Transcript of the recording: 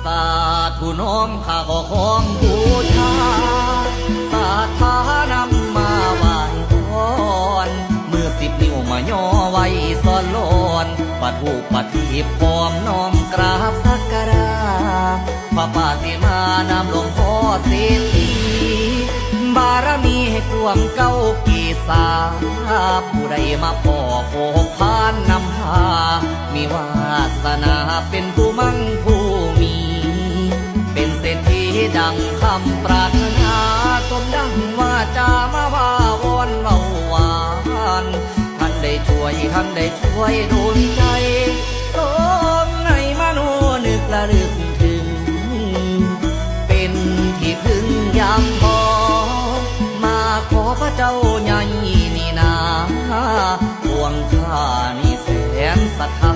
สาธุน้อมข้าขอของบูชาศรัทธานำมาไหว้วอนมือ10 นิ้วมาย่อไว้ซ้อนลอนปัดหูปัดทีบพร้อมน้อมกราบสักการะพระปาติมานำหลวงพ่อเศรษฐีบารมีให้กวงเก้ากีสาผู้ใดมาพ่อโผพานนำพามีวาสนาเป็นผู้มั่งผู้มีเป็นเศรษฐีดังคำปรารถนาสมดังว่าจะมาว่าวอนเบาหวานท่านได้ช่วยท่านได้ช่วยดวงใจสมในมโนนึกระลึกถึงเป็นที่พึ่งยามท้อมาขอพระเจ้าใหญ่นี่นาดวงข้านี่แสนศรัทธา